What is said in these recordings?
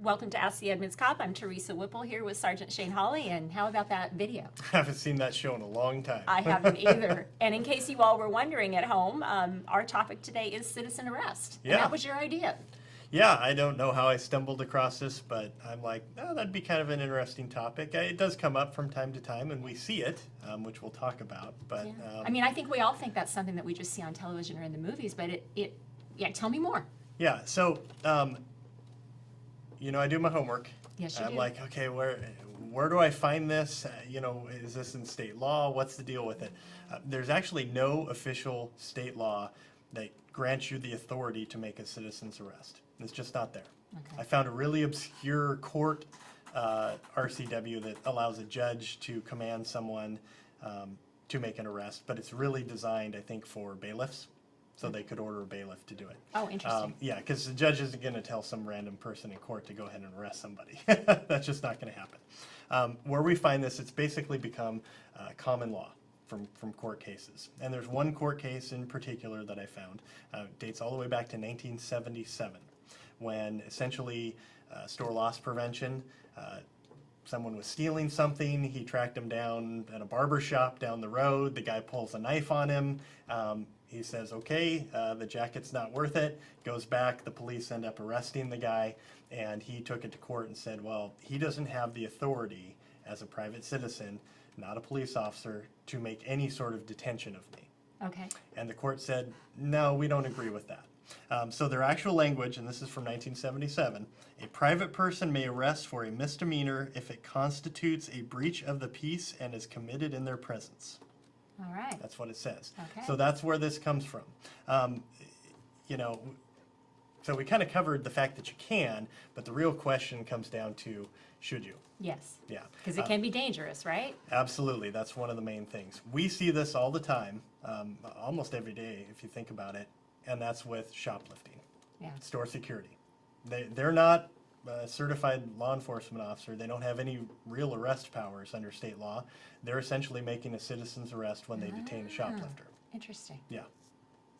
Welcome to Ask the Edmonds Cop. I'm Teresa Whipple here with Sergeant Shane Hawley, and how about that video? I haven't seen that show in a long time. I haven't either. And in case you all were wondering at home, our topic today is citizen arrest. Yeah. And that was your idea. Yeah, I don't know how I stumbled across this, but I'm like, oh, that'd be kind of an interesting topic. It does come up from time to time, and we see it, which we'll talk about. But Yeah. I mean, I think we all think that's something that we just see on television or in the movies, but yeah, tell me more. yeah, so I do my homework. Yes, you I'm do. like, okay, where do I find this? Is this in state law? What's the deal with it? There's actually no official state law that grants you the authority to make a citizen's arrest. It's just not there. Okay. I found a really obscure court RCW that allows a judge to command someone to make an arrest, but it's really designed, I think, for bailiffs. So they could order a bailiff to do it. Oh, interesting. Yeah, because the judge isn't going to tell some random person in court to go ahead and arrest somebody. That's just not going to happen. Where we find this, it's basically become common law from court cases. And there's one court case in particular that I found. Dates all the way back to 1977, when essentially store loss prevention, someone was stealing something. He tracked him down at a barber shop down the road. The guy pulls a knife on him. He says, okay, the jacket's not worth it. Goes back. The police end up arresting the guy. And he took it to court and said, well, he doesn't have the authority as a private citizen, not a police officer, to make any sort of detention of me. Okay. And the court said, no, we don't agree with that. So their actual language, and this is from 1977, a private person may arrest for a misdemeanor if it constitutes a breach of the peace and is committed in their presence. All right. That's what it says. Okay. So that's where this comes from. So we kind of covered the fact that you can, but the real question comes down to, should you? Yes. Yeah. Because it can be dangerous, right? Absolutely. That's one of the main things. We see this all the time, almost every day if you think about it, and that's with shoplifting, Yeah. store security. They're not a certified law enforcement officer. They don't have any real arrest powers under state law. They're essentially making a citizen's arrest when they detain a shoplifter. Interesting. Yeah.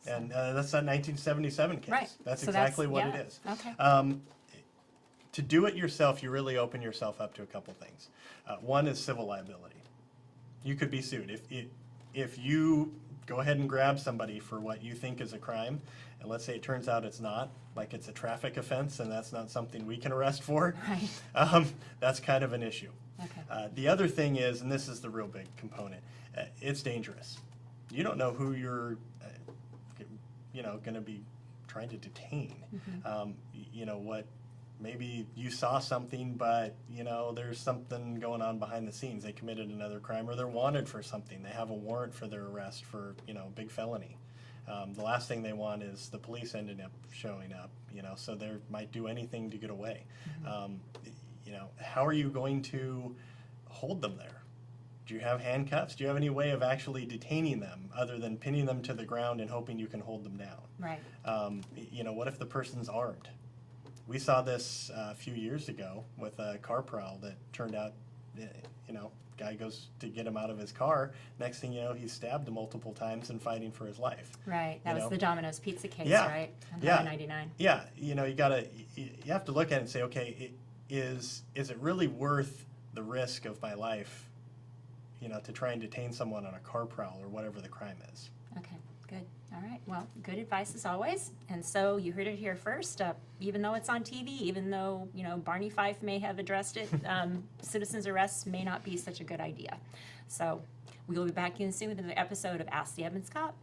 And that's that 1977 case. Right. That's So exactly what yeah. it is. Okay. To do it yourself, you really open yourself up to a couple things. One is civil liability. You could be sued. If you go ahead and grab somebody for what you think is a crime, and let's say it turns out it's not, like it's a traffic offense and that's not something we can arrest for, Right. that's kind of an issue. Okay. The other thing is, and this is the real big component, it's dangerous. You don't know who you're going to be trying to detain. Mm-hmm. Maybe you saw something, but there's something going on behind the scenes. They committed another crime, or they're wanted for something. They have a warrant for their arrest for big felony. The last thing they want is the police ending up showing up. So they might do anything to get away. Mm-hmm. How are you going to hold them there? Do you have handcuffs? Do you have any way of actually detaining them other than pinning them to the ground and hoping you can hold them down? Right. What if the person's armed? We saw this a few years ago with a car prowl that turned out, guy goes to get him out of his car. Next thing you know, he's stabbed multiple times and fighting for his life. Right. That was the Domino's Pizza case, Yeah. right? On Yeah. Highway 99. Yeah, you have to look at it and say, okay, is it really worth the risk of my life, to try and detain someone on a car prowl or whatever the crime is? Okay, good. All right. Well, good advice as always. And so you heard it here first. Even though it's on TV, even though, Barney Fife may have addressed it, citizen's arrests may not be such a good idea. So we will be back in soon with another episode of Ask the Edmonds Cop.